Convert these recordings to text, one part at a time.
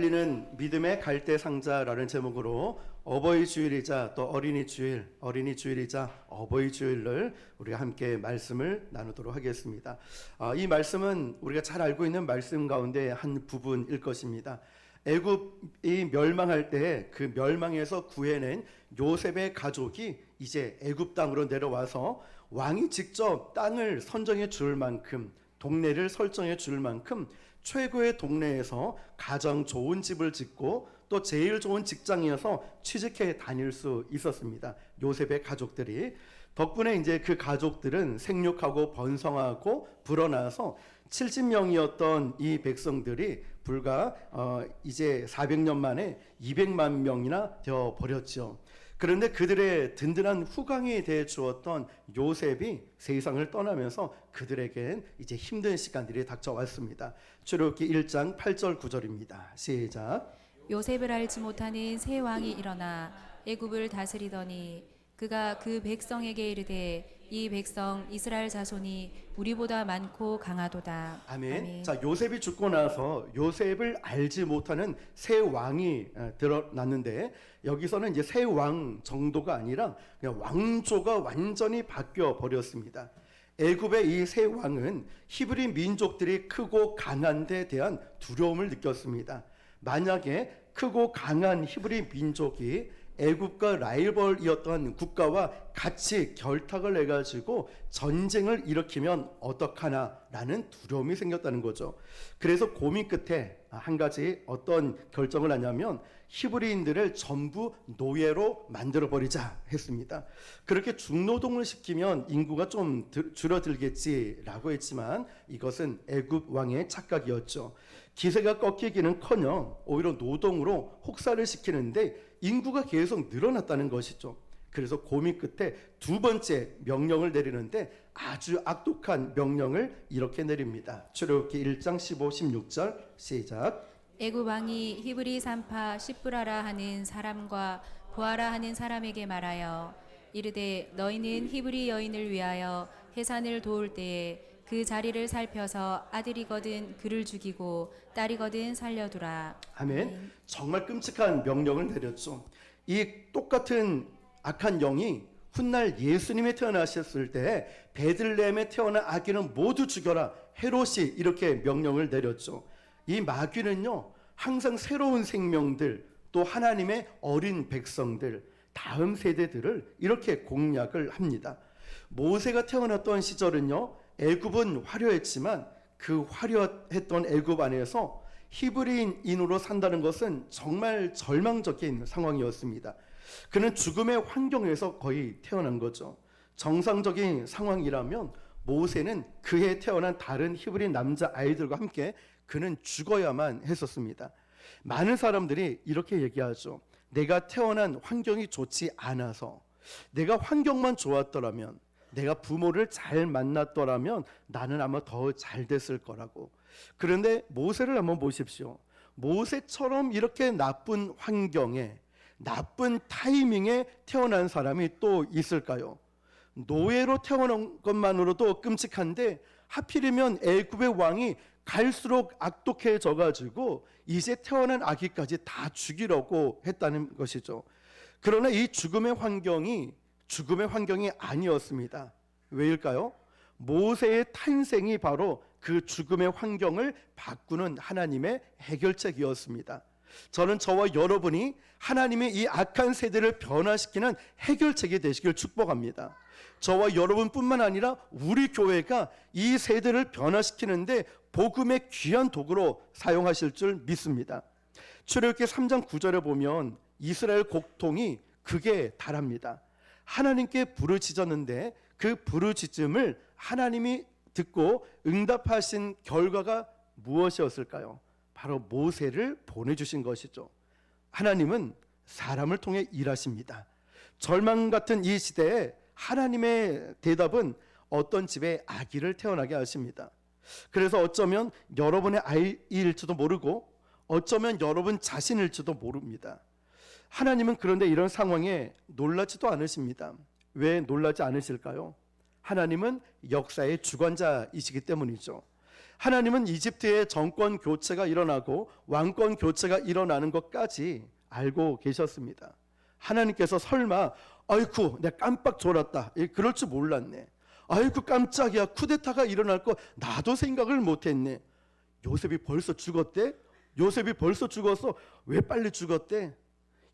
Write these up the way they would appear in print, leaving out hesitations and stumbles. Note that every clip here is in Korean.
열리는 믿음의 갈대상자라는 제목으로 어버이 주일이자 또 어린이 주일이자 어버이 주일을 우리가 함께 말씀을 나누도록 하겠습니다. 이 말씀은 우리가 잘 알고 있는 말씀 가운데 한 부분일 것입니다. 애굽이 멸망할 때 그 멸망에서 구해낸 요셉의 가족이 이제 애굽 땅으로 내려와서 왕이 직접 땅을 선정해 줄 만큼, 동네를 설정해 줄 만큼 최고의 동네에서 가장 좋은 집을 짓고 또 제일 좋은 직장이어서 취직해 다닐 수 있었습니다. 요셉의 가족들이. 덕분에 이제 그 가족들은 생육하고 번성하고 불어나서 70명이었던 이 백성들이 불과 이제 400년 만에 200만 명이나 되어 버렸죠. 그런데 그들의 든든한 후광이 되어 주었던 요셉이 세상을 떠나면서 그들에겐 이제 힘든 시간들이 닥쳐왔습니다. 출애굽기 1장 8절 9절입니다. 시작. 요셉을 알지 못하는 새 왕이 일어나 애굽을 다스리더니 그가 그 백성에게 이르되 이 백성 이스라엘 자손이 우리보다 많고 강하도다. 아멘. 자, 요셉이 죽고 나서 요셉을 알지 못하는 새 왕이 드러났는데 여기서는 이제 새 왕 정도가 아니라 그냥 왕조가 완전히 바뀌어 버렸습니다. 애굽의 이 새 왕은 히브리 민족들이 크고 강한 데 대한 두려움을 느꼈습니다. 만약에 크고 강한 히브리 민족이 애굽과 라이벌이었던 국가와 같이 결탁을 해가지고 전쟁을 일으키면 어떡하나라는 두려움이 생겼다는 거죠. 그래서 고민 끝에 한 가지 어떤 결정을 하냐면 히브리인들을 전부 노예로 만들어버리자 했습니다. 그렇게 중노동을 시키면 인구가 좀 줄어들겠지라고 했지만 이것은 애굽 왕의 착각이었죠. 기세가 꺾이기는커녕 오히려 노동으로 혹사를 시키는데 인구가 계속 늘어났다는 것이죠. 그래서 고민 끝에 두 번째 명령을 내리는데 아주 악독한 명령을 이렇게 내립니다. 출애굽기 1장 15, 16절 시작. 애굽 왕이 히브리 산파 시브라라 하는 사람과 보아라 하는 사람에게 말하여 이르되 너희는 히브리 여인을 위하여 해산을 도울 때에 그 자리를 살펴서 아들이거든 그를 죽이고 딸이거든 살려두라. 아멘. 정말 끔찍한 명령을 내렸죠. 이 똑같은 악한 영이 훗날 예수님이 태어나셨을 때 베들레헴에 태어난 아기는 모두 죽여라. 헤롯이 이렇게 명령을 내렸죠. 이 마귀는요, 항상 새로운 생명들, 또 하나님의 어린 백성들, 다음 세대들을 이렇게 공략을 합니다. 모세가 태어났던 시절은요, 애굽은 화려했지만 그 화려했던 애굽 안에서 히브리인으로 산다는 것은 정말 절망적인 상황이었습니다. 그는 죽음의 환경에서 거의 태어난 거죠. 정상적인 상황이라면 모세는 그해 태어난 다른 히브리 남자 아이들과 함께 그는 죽어야만 했었습니다. 많은 사람들이 이렇게 얘기하죠. 내가 태어난 환경이 좋지 않아서, 내가 환경만 좋았더라면, 내가 부모를 잘 만났더라면 나는 아마 더 잘 됐을 거라고. 그런데 모세를 한번 보십시오. 모세처럼 이렇게 나쁜 환경에, 나쁜 타이밍에 태어난 사람이 또 있을까요? 노예로 태어난 것만으로도 끔찍한데 하필이면 애굽의 왕이 갈수록 악독해져 가지고 이제 태어난 아기까지 다 죽이려고 했다는 것이죠. 그러나 이 죽음의 환경이 아니었습니다. 왜일까요? 모세의 탄생이 바로 그 죽음의 환경을 바꾸는 하나님의 해결책이었습니다. 저는 저와 여러분이 하나님의 이 악한 세대를 변화시키는 해결책이 되시길 축복합니다. 저와 여러분뿐만 아니라 우리 교회가 이 세대를 변화시키는데 복음의 귀한 도구로 사용하실 줄 믿습니다. 출애굽기 3장 9절에 보면 이스라엘 곡통이 극에 달합니다. 하나님께 부르짖었는데 그 부르짖음을 하나님이 듣고 응답하신 결과가 무엇이었을까요? 바로 모세를 보내주신 것이죠. 하나님은 사람을 통해 일하십니다. 절망 같은 이 시대에 하나님의 대답은 어떤 집에 아기를 태어나게 하십니다. 그래서 어쩌면 여러분의 아이일지도 모르고 어쩌면 여러분 자신일지도 모릅니다. 하나님은 그런데 이런 상황에 놀라지도 않으십니다. 왜 놀라지 않으실까요? 하나님은 역사의 주관자이시기 때문이죠. 하나님은 이집트의 정권 교체가 일어나고 왕권 교체가 일어나는 것까지 알고 계셨습니다. 하나님께서 설마 아이쿠 내가 깜빡 졸았다 그럴 줄 몰랐네, 아이쿠 깜짝이야 쿠데타가 일어날 거 나도 생각을 못했네, 요셉이 벌써 죽었대? 요셉이 벌써 죽었어? 왜 빨리 죽었대?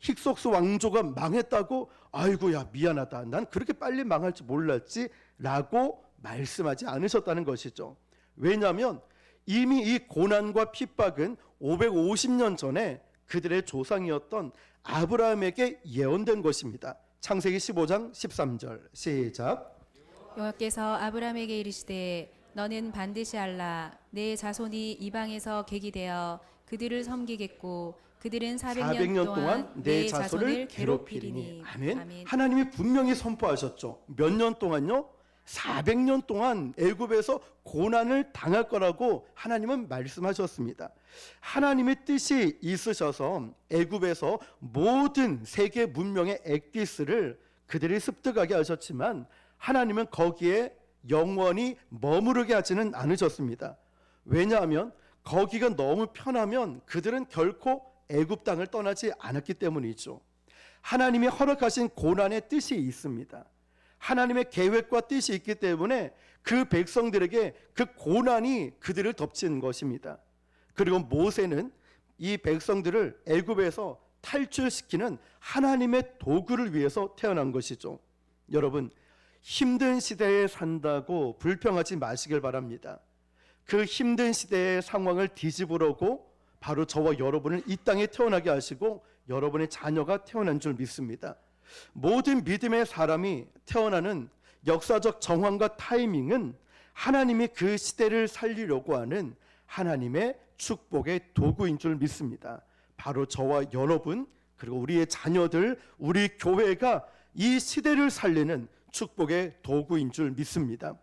힉속스 왕조가 망했다고? 아이고야 미안하다, 난 그렇게 빨리 망할 줄 몰랐지 라고 말씀하지 않으셨다는 것이죠. 왜냐하면 이미 이 고난과 핍박은 550년 전에 그들의 조상이었던 아브라함에게 예언된 것입니다. 창세기 15장 13절 시작. 여호와께서 아브라함에게 이르시되 너는 반드시 알라 내 자손이 이방에서 객이 되어 그들을 섬기겠고 그들은 400년 동안 내 자손을 괴롭히리니. 아멘. 하나님이 분명히 선포하셨죠. 몇 년 동안요? 400년 동안 애굽에서 고난을 당할 거라고 하나님은 말씀하셨습니다. 하나님의 뜻이 있으셔서 애굽에서 모든 세계 문명의 엑기스를 그들이 습득하게 하셨지만 하나님은 거기에 영원히 머무르게 하지는 않으셨습니다. 왜냐하면 거기가 너무 편하면 그들은 결코 애굽 땅을 떠나지 않았기 때문이죠. 하나님이 허락하신 고난의 뜻이 있습니다. 하나님의 계획과 뜻이 있기 때문에 그 백성들에게 그 고난이 그들을 덮친 것입니다. 그리고 모세는 이 백성들을 애굽에서 탈출시키는 하나님의 도구를 위해서 태어난 것이죠. 여러분, 힘든 시대에 산다고 불평하지 마시길 바랍니다. 그 힘든 시대의 상황을 뒤집으려고 바로 저와 여러분을 이 땅에 태어나게 하시고 여러분의 자녀가 태어난 줄 믿습니다. 모든 믿음의 사람이 태어나는 역사적 정황과 타이밍은 하나님이 그 시대를 살리려고 하는 하나님의 축복의 도구인 줄 믿습니다. 바로 저와 여러분 그리고 우리의 자녀들, 우리 교회가 이 시대를 살리는 축복의 도구인 줄 믿습니다.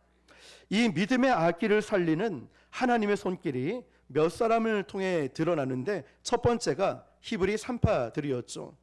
이 믿음의 악기를 살리는 하나님의 손길이 몇 사람을 통해 드러나는데 첫 번째가 히브리 산파들이었죠.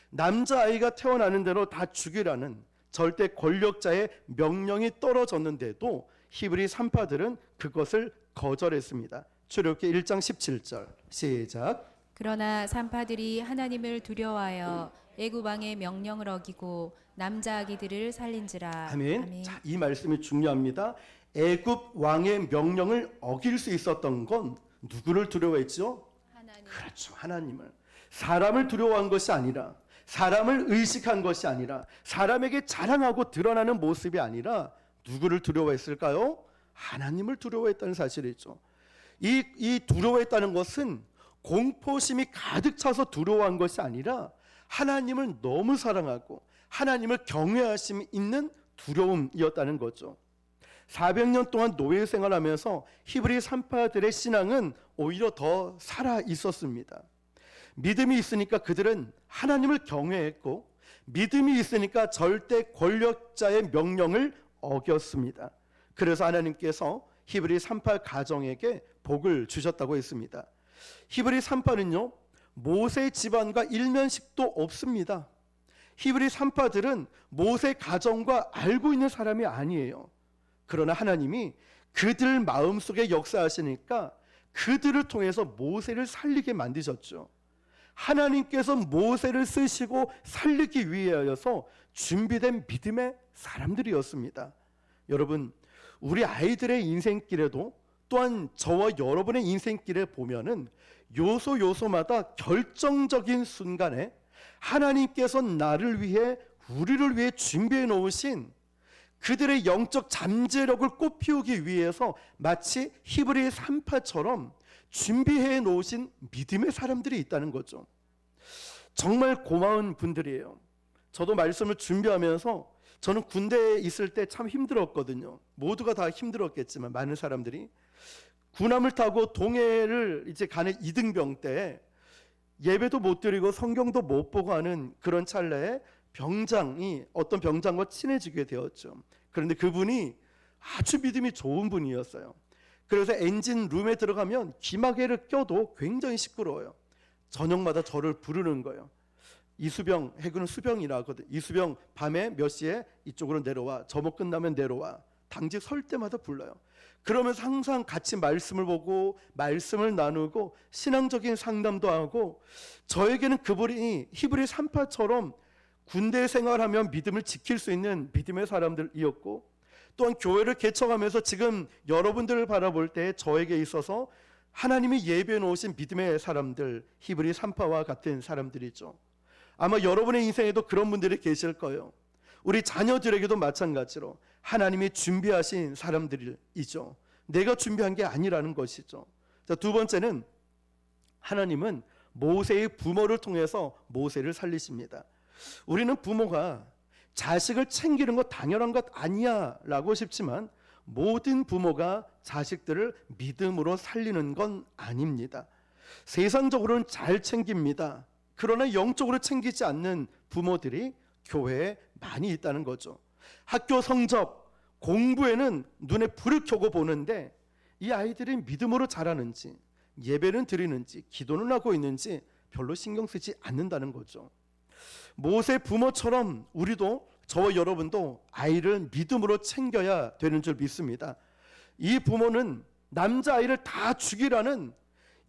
남자아이가 태어나는 대로 다 죽이라는 절대 권력자의 명령이 떨어졌는데도 히브리 산파들은 그것을 거절했습니다. 출애굽기 1장 17절 시작. 그러나 산파들이 하나님을 두려워하여 애굽 왕의 명령을 어기고 남자 아기들을 살린지라. 아멘. 자, 이 말씀이 중요합니다. 애굽 왕의 명령을 어길 수 있었던 건 누구를 두려워했죠? 하나님. 그렇죠, 하나님을. 사람을 두려워한 것이 아니라, 사람을 의식한 것이 아니라, 사람에게 자랑하고 드러나는 모습이 아니라 누구를 두려워했을까요? 하나님을 두려워했다는 사실이죠. 이 두려워했다는 것은 공포심이 가득 차서 두려워한 것이 아니라 하나님을 너무 사랑하고 하나님을 경외하심이 있는 두려움이었다는 거죠. 400년 동안 노예 생활하면서 히브리 산파들의 신앙은 오히려 더 살아 있었습니다. 믿음이 있으니까 그들은 하나님을 경외했고 믿음이 있으니까 절대 권력자의 명령을 어겼습니다. 그래서 하나님께서 히브리 산파 가정에게 복을 주셨다고 했습니다. 히브리 산파는요, 모세 집안과 일면식도 없습니다. 히브리 산파들은 모세 가정과 알고 있는 사람이 아니에요. 그러나 하나님이 그들 마음속에 역사하시니까 그들을 통해서 모세를 살리게 만드셨죠. 하나님께서 모세를 쓰시고 살리기 위하여서 준비된 믿음의 사람들이었습니다. 여러분, 우리 아이들의 인생길에도 또한 저와 여러분의 인생길에 보면은 요소마다 결정적인 순간에 하나님께서 나를 위해 우리를 위해 준비해 놓으신 그들의 영적 잠재력을 꽃피우기 위해서 마치 히브리 산파처럼 준비해 놓으신 믿음의 사람들이 있다는 거죠. 정말 고마운 분들이에요. 저도 말씀을 준비하면서 저는 군대에 있을 때 참 힘들었거든요. 모두가 다 힘들었겠지만 많은 사람들이 군함을 타고 동해를 이제 가는 이등병 때 예배도 못 드리고 성경도 못 보고 하는 그런 찰나에 병장이 어떤 병장과 친해지게 되었죠. 그런데 그분이 아주 믿음이 좋은 분이었어요. 그래서 엔진 룸에 들어가면 귀마개를 껴도 굉장히 시끄러워요. 저녁마다 저를 부르는 거예요. 이수병, 해군은 수병이라 하거든. 이수병 밤에 몇 시에 이쪽으로 내려와. 점호 끝나면 내려와. 당직 설 때마다 불러요. 그러면서 항상 같이 말씀을 보고 말씀을 나누고 신앙적인 상담도 하고, 저에게는 그분이 히브리 3파처럼 군대 생활하며 믿음을 지킬 수 있는 믿음의 사람들이었고, 또한 교회를 개척하면서 지금 여러분들을 바라볼 때 저에게 있어서 하나님이 예배해 놓으신 믿음의 사람들, 히브리 3파와 같은 사람들이죠. 아마 여러분의 인생에도 그런 분들이 계실 거예요. 우리 자녀들에게도 마찬가지로 하나님이 준비하신 사람들이죠. 내가 준비한 게 아니라는 것이죠. 자, 두 번째는 하나님은 모세의 부모를 통해서 모세를 살리십니다. 우리는 부모가 자식을 챙기는 것 당연한 것 아니야 라고 싶지만, 모든 부모가 자식들을 믿음으로 살리는 건 아닙니다. 세상적으로는 잘 챙깁니다. 그러나 영적으로 챙기지 않는 부모들이 교회에 많이 있다는 거죠. 학교 성적, 공부에는 눈에 불을 켜고 보는데 이 아이들이 믿음으로 자라는지, 예배는 드리는지, 기도는 하고 있는지 별로 신경 쓰지 않는다는 거죠. 모세 부모처럼 우리도, 저와 여러분도 아이를 믿음으로 챙겨야 되는 줄 믿습니다. 이 부모는 남자아이를 다 죽이라는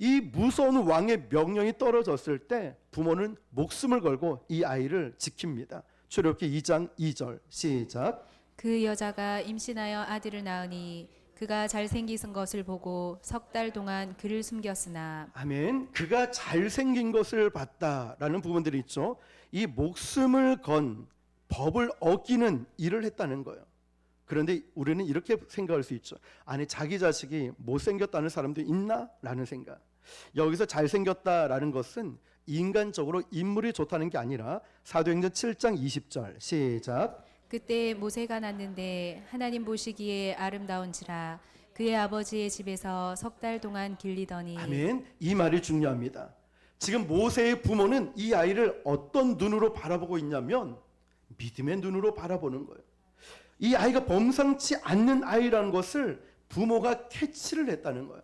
이 무서운 왕의 명령이 떨어졌을 때 부모는 목숨을 걸고 이 아이를 지킵니다. 출애굽기 2장 2절 시작. 그 여자가 임신하여 아들을 낳으니 그가 잘생긴 것을 보고 석 달 동안 그를 숨겼으나. 아멘. 그가 잘생긴 것을 봤다라는 부분들이 있죠. 이 목숨을 건 법을 어기는 일을 했다는 거예요. 그런데 우리는 이렇게 생각할 수 있죠. 아니, 자기 자식이 못생겼다는 사람도 있나? 라는 생각. 여기서 잘생겼다라는 것은 인간적으로 인물이 좋다는 게 아니라 사도행전 7장 20절 시작. 그때 모세가 낳는데 하나님 보시기에 아름다운지라 그의 아버지의 집에서 석 달 동안 길리더니. 아멘. 이 말이 중요합니다. 지금 모세의 부모는 이 아이를 어떤 눈으로 바라보고 있냐면 믿음의 눈으로 바라보는 거예요. 이 아이가 범상치 않는 아이라는 것을 부모가 캐치를 했다는 거예요.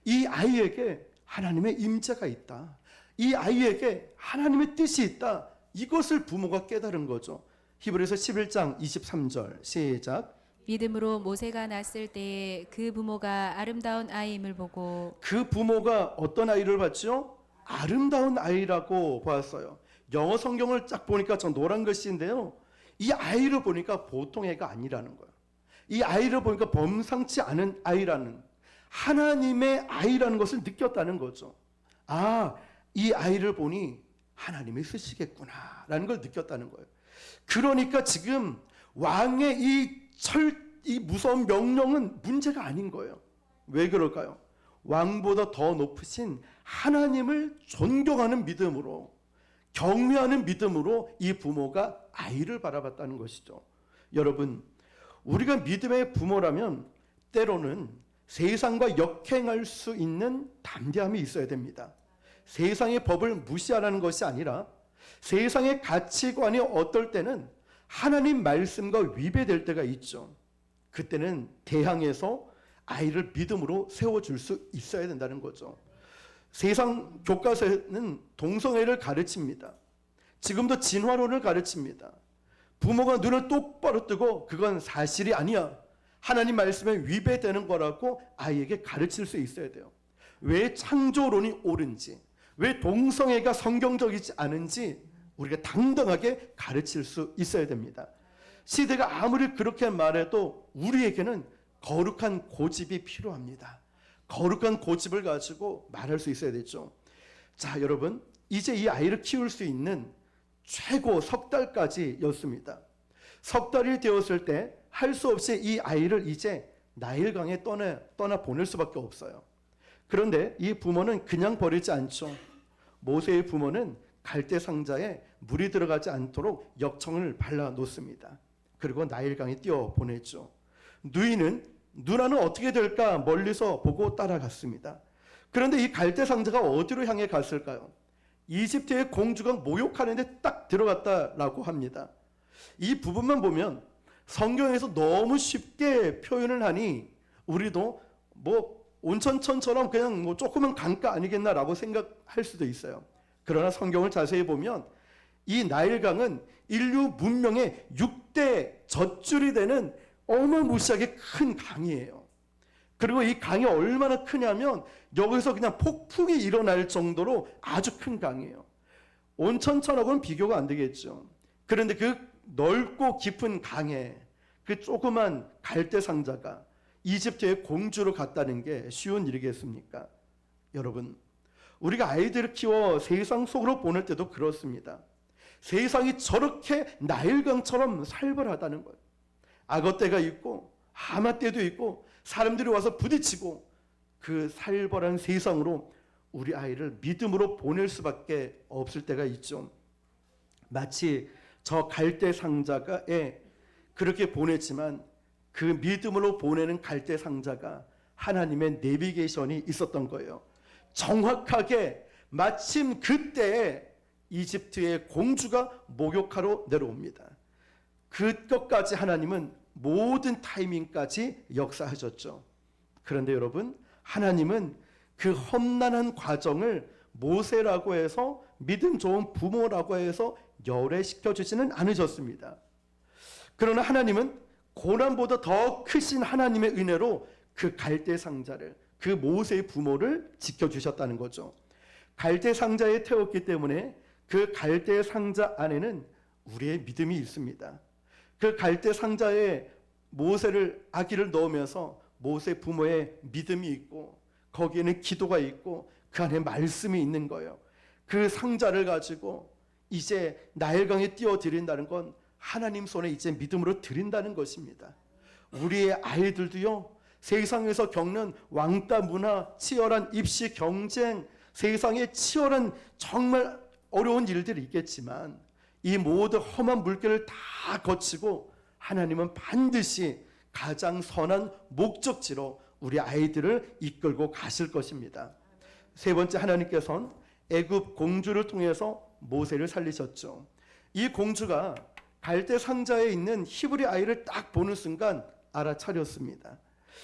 이 아이에게 하나님의 임재가 있다. 이 아이에게 하나님의 뜻이 있다. 이것을 부모가 깨달은 거죠. 히브리서 11장 23절 시작. 믿음으로 모세가 낳았을 때에 그 부모가 아름다운 아이임을 보고. 그 부모가 어떤 아이를 봤죠? 아름다운 아이라고 보았어요. 영어 성경을 쫙 보니까 저 노란 글씨인데요, 이 아이를 보니까 보통 애가 아니라는 거예요. 이 아이를 보니까 범상치 않은 아이라는, 하나님의 아이라는 것을 느꼈다는 거죠. 아, 이 아이를 보니 하나님이 쓰시겠구나 라는 걸 느꼈다는 거예요. 그러니까 지금 왕의 이 무서운 명령은 문제가 아닌 거예요. 왜 그럴까요? 왕보다 더 높으신 하나님을 존경하는 믿음으로, 경외하는 믿음으로 이 부모가 아이를 바라봤다는 것이죠. 여러분, 우리가 믿음의 부모라면 때로는 세상과 역행할 수 있는 담대함이 있어야 됩니다. 세상의 법을 무시하라는 것이 아니라 세상의 가치관이 어떨 때는 하나님 말씀과 위배될 때가 있죠. 그때는 대항해서 아이를 믿음으로 세워줄 수 있어야 된다는 거죠. 세상 교과서는 동성애를 가르칩니다. 지금도 진화론을 가르칩니다. 부모가 눈을 똑바로 뜨고 그건 사실이 아니야, 하나님 말씀에 위배되는 거라고 아이에게 가르칠 수 있어야 돼요. 왜 창조론이 옳은지, 왜 동성애가 성경적이지 않은지 우리가 당당하게 가르칠 수 있어야 됩니다. 시대가 아무리 그렇게 말해도 우리에게는 거룩한 고집이 필요합니다. 거룩한 고집을 가지고 말할 수 있어야 되죠. 자, 여러분, 이제 이 아이를 키울 수 있는 최고 석 달까지였습니다. 석 달이 되었을 때 할 수 없이 이 아이를 이제 나일강에 떠나 보낼 수밖에 없어요. 그런데 이 부모는 그냥 버리지 않죠. 모세의 부모는 갈대 상자에 물이 들어가지 않도록 역청을 발라 놓습니다. 그리고 나일강에 띄워 보냈죠. 누나는 어떻게 될까 멀리서 보고 따라갔습니다. 그런데 이 갈대 상자가 어디로 향해 갔을까요? 이집트의 공주가 모욕하는데 딱 들어갔다라고 합니다. 이 부분만 보면 성경에서 너무 쉽게 표현을 하니 우리도 온천천처럼 그냥 조그만 강가 아니겠나라고 생각할 수도 있어요. 그러나 성경을 자세히 보면 이 나일강은 인류 문명의 6대 젖줄이 되는 어마무시하게 큰 강이에요. 그리고 이 강이 얼마나 크냐면 여기서 그냥 폭풍이 일어날 정도로 아주 큰 강이에요. 온천천하고는 비교가 안 되겠죠. 그런데 그 넓고 깊은 강에 그 조그만 갈대 상자가 이집트의 공주로 갔다는 게 쉬운 일이겠습니까? 여러분, 우리가 아이들을 키워 세상 속으로 보낼 때도 그렇습니다. 세상이 저렇게 나일강처럼 살벌하다는 거예요. 악어 때가 있고 하마 때도 있고 사람들이 와서 부딪히고 그 살벌한 세상으로 우리 아이를 믿음으로 보낼 수밖에 없을 때가 있죠. 마치 저 갈대 상자가에 그렇게 보냈지만 그 믿음으로 보내는 갈대 상자가 하나님의 내비게이션이 있었던 거예요. 정확하게 마침 그때에 이집트의 공주가 목욕하러 내려옵니다. 그것까지 하나님은 모든 타이밍까지 역사하셨죠. 그런데 여러분, 하나님은 그 험난한 과정을 모세라고 해서 믿음 좋은 부모라고 해서 열애시켜 주지는 않으셨습니다. 그러나 하나님은 고난보다 더 크신 하나님의 은혜로 그 갈대 상자를, 그 모세의 부모를 지켜주셨다는 거죠. 갈대 상자에 태웠기 때문에 그 갈대 상자 안에는 우리의 믿음이 있습니다. 그 갈대 상자에 아기를 넣으면서 모세 부모의 믿음이 있고 거기에는 기도가 있고 그 안에 말씀이 있는 거예요. 그 상자를 가지고 이제 나일강에 띄워드린다는 건 하나님 손에 이제 믿음으로 드린다는 것입니다. 우리의 아이들도요, 세상에서 겪는 왕따 문화, 치열한 입시 경쟁, 세상에 치열한 정말 어려운 일들이 있겠지만 이 모든 험한 물결을 다 거치고 하나님은 반드시 가장 선한 목적지로 우리 아이들을 이끌고 가실 것입니다. 세 번째, 하나님께서는 애굽 공주를 통해서 모세를 살리셨죠. 이 공주가 갈대 상자에 있는 히브리 아이를 딱 보는 순간 알아차렸습니다.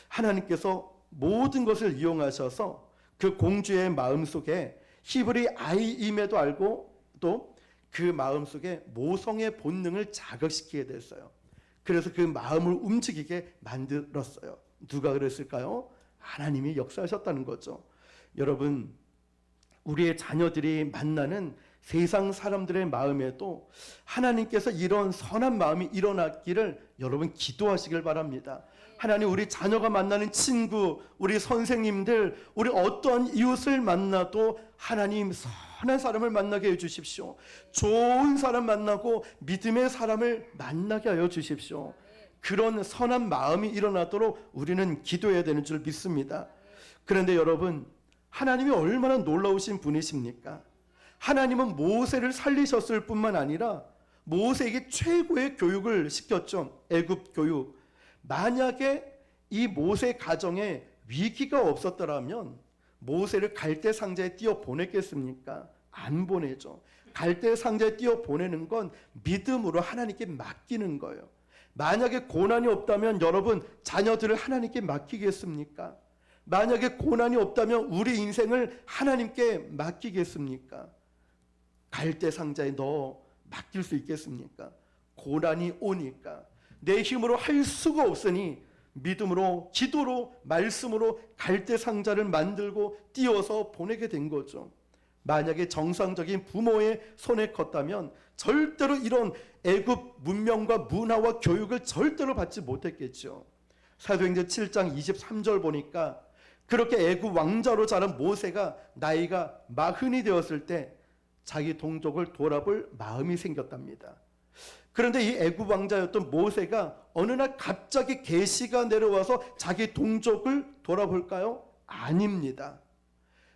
하나님께서 모든 것을 이용하셔서 그 공주의 마음속에 히브리 아이임에도 알고 또 그 마음속에 모성의 본능을 자극시키게 됐어요. 그래서 그 마음을 움직이게 만들었어요. 누가 그랬을까요? 하나님이 역사하셨다는 거죠. 여러분, 우리의 자녀들이 만나는 세상 사람들의 마음에도 하나님께서 이런 선한 마음이 일어났기를 여러분 기도하시길 바랍니다. 하나님, 우리 자녀가 만나는 친구, 우리 선생님들, 우리 어떠한 이웃을 만나도 하나님 선한 사람을 만나게 해주십시오. 좋은 사람 만나고 믿음의 사람을 만나게 하여 주십시오. 그런 선한 마음이 일어나도록 우리는 기도해야 되는 줄 믿습니다. 그런데 여러분, 하나님이 얼마나 놀라우신 분이십니까? 하나님은 모세를 살리셨을 뿐만 아니라 모세에게 최고의 교육을 시켰죠. 애굽 교육. 만약에 이 모세 가정에 위기가 없었더라면 모세를 갈대 상자에 띄워 보냈겠습니까? 안 보내죠. 갈대 상자에 띄워 보내는 건 믿음으로 하나님께 맡기는 거예요. 만약에 고난이 없다면 여러분, 자녀들을 하나님께 맡기겠습니까? 만약에 고난이 없다면 우리 인생을 하나님께 맡기겠습니까? 갈대 상자에 넣어 맡길 수 있겠습니까? 고난이 오니까 내 힘으로 할 수가 없으니 믿음으로, 기도로, 말씀으로 갈대 상자를 만들고 띄워서 보내게 된 거죠. 만약에 정상적인 부모의 손에 컸다면 절대로 이런 애굽 문명과 문화와 교육을 절대로 받지 못했겠죠. 사도행전 7장 23절 보니까 그렇게 애굽 왕자로 자란 모세가 나이가 40이 되었을 때 자기 동족을 돌아볼 마음이 생겼답니다. 그런데 이 애굽 왕자였던 모세가 어느 날 갑자기 계시가 내려와서 자기 동족을 돌아볼까요? 아닙니다.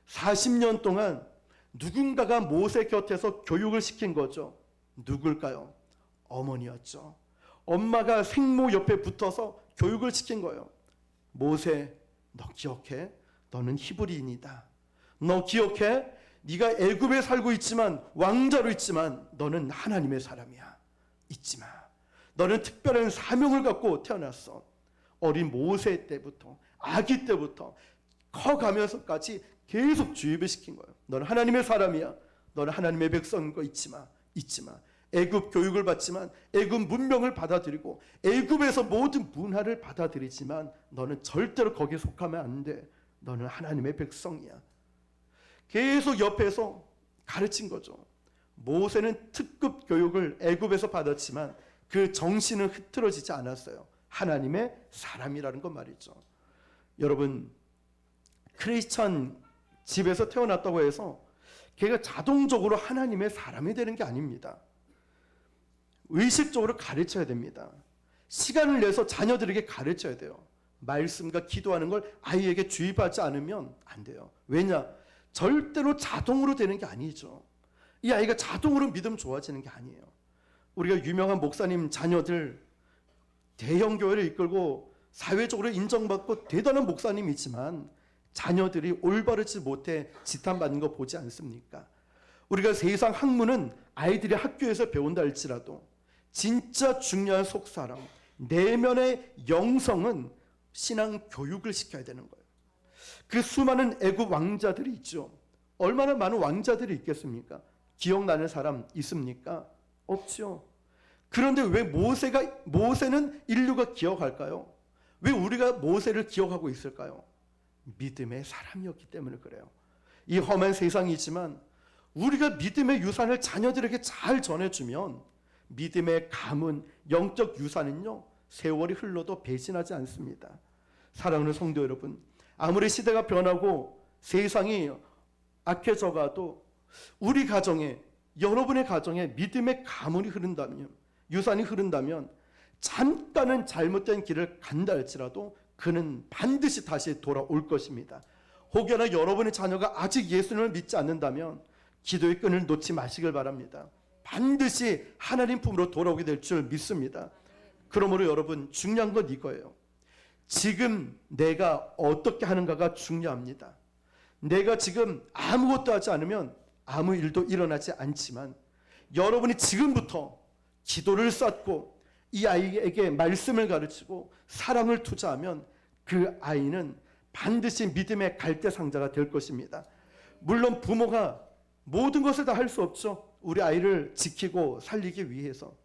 40년 동안 누군가가 모세 곁에서 교육을 시킨 거죠. 누굴까요? 어머니였죠. 엄마가 생모 옆에 붙어서 교육을 시킨 거예요. 모세, 너 기억해? 너는 히브리인이다. 너 기억해? 네가 애굽에 살고 있지만, 왕자로 있지만 너는 하나님의 사람이야. 잊지 마. 너는 특별한 사명을 갖고 태어났어. 어린 모세 때부터, 아기 때부터 커가면서까지 계속 주입을 시킨 거예요. 너는 하나님의 사람이야. 너는 하나님의 백성인 거 잊지 마. 잊지 마. 애굽 교육을 받지만 애굽 문명을 받아들이고 애굽에서 모든 문화를 받아들이지만 너는 절대로 거기에 속하면 안 돼. 너는 하나님의 백성이야. 계속 옆에서 가르친 거죠. 모세는 특급 교육을 애굽에서 받았지만 그 정신은 흐트러지지 않았어요. 하나님의 사람이라는 것 말이죠. 여러분, 크리스천 집에서 태어났다고 해서 걔가 자동적으로 하나님의 사람이 되는 게 아닙니다. 의식적으로 가르쳐야 됩니다. 시간을 내서 자녀들에게 가르쳐야 돼요. 말씀과 기도하는 걸 아이에게 주입하지 않으면 안 돼요. 왜냐? 절대로 자동으로 되는 게 아니죠. 이 아이가 자동으로 믿음 좋아지는 게 아니에요. 우리가 유명한 목사님 자녀들 대형 교회를 이끌고 사회적으로 인정받고 대단한 목사님이지만 자녀들이 올바르지 못해 지탄받는 거 보지 않습니까? 우리가 세상 학문은 아이들이 학교에서 배운다 할지라도 진짜 중요한 속사람, 내면의 영성은 신앙 교육을 시켜야 되는 거예요. 그 수많은 애굽 왕자들이 있죠. 얼마나 많은 왕자들이 있겠습니까? 기억나는 사람 있습니까? 없죠. 그런데 왜 모세는 인류가 기억할까요? 왜 우리가 모세를 기억하고 있을까요? 믿음의 사람이었기 때문에 그래요. 이 험한 세상이지만 우리가 믿음의 유산을 자녀들에게 잘 전해주면 믿음의 가문, 영적 유산은요 세월이 흘러도 배신하지 않습니다. 사랑하는 성도 여러분, 아무리 시대가 변하고 세상이 악해져가도 우리 가정에, 여러분의 가정에 믿음의 가문이 흐른다면, 유산이 흐른다면 잠깐은 잘못된 길을 간다 할지라도 그는 반드시 다시 돌아올 것입니다. 혹여나 여러분의 자녀가 아직 예수님을 믿지 않는다면 기도의 끈을 놓지 마시길 바랍니다. 반드시 하나님 품으로 돌아오게 될 줄 믿습니다. 그러므로 여러분, 중요한 건 이거예요. 지금 내가 어떻게 하는가가 중요합니다. 내가 지금 아무것도 하지 않으면 아무 일도 일어나지 않지만 여러분이 지금부터 기도를 쌓고 이 아이에게 말씀을 가르치고 사랑을 투자하면 그 아이는 반드시 믿음의 갈대상자가 될 것입니다. 물론 부모가 모든 것을 다 할 수 없죠. 우리 아이를 지키고 살리기 위해서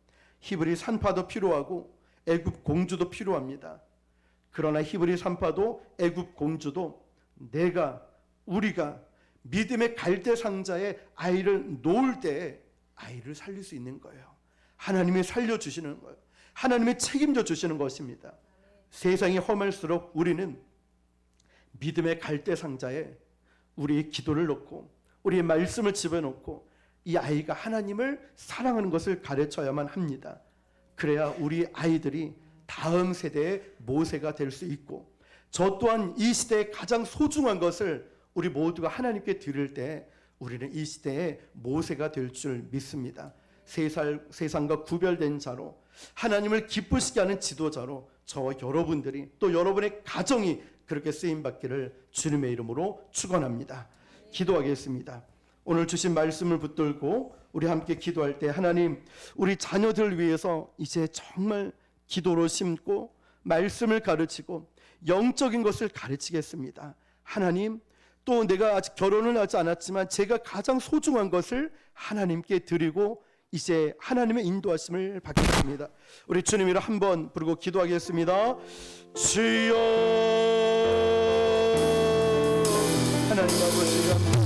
히브리 산파도 필요하고 애굽 공주도 필요합니다. 그러나 히브리 산파도 애굽 공주도 우리가 믿음의 갈대상자에 아이를 놓을 때 아이를 살릴 수 있는 거예요. 하나님이 살려주시는 거예요. 하나님이 책임져 주시는 것입니다. 세상이 험할수록 우리는 믿음의 갈대상자에 우리의 기도를 넣고 우리의 말씀을 집어넣고 이 아이가 하나님을 사랑하는 것을 가르쳐야만 합니다. 그래야 우리 아이들이 다음 세대의 모세가 될 수 있고 저 또한 이 시대의 가장 소중한 것을 우리 모두가 하나님께 드릴 때 우리는 이 시대의 모세가 될 줄 믿습니다. 세상과 구별된 자로 하나님을 기쁘시게 하는 지도자로 저와 여러분들이 또 여러분의 가정이 그렇게 쓰임받기를 주님의 이름으로 축원합니다. 기도하겠습니다. 오늘 주신 말씀을 붙들고 우리 함께 기도할 때 하나님, 우리 자녀들을 위해서 이제 정말 기도로 심고 말씀을 가르치고 영적인 것을 가르치겠습니다. 하나님, 또 내가 아직 결혼을 하지 않았지만 제가 가장 소중한 것을 하나님께 드리고 이제 하나님의 인도하심을 받겠습니다. 우리 주님 이름 한번 부르고 기도하겠습니다. 주여, 하나님 아버지 감사합니다.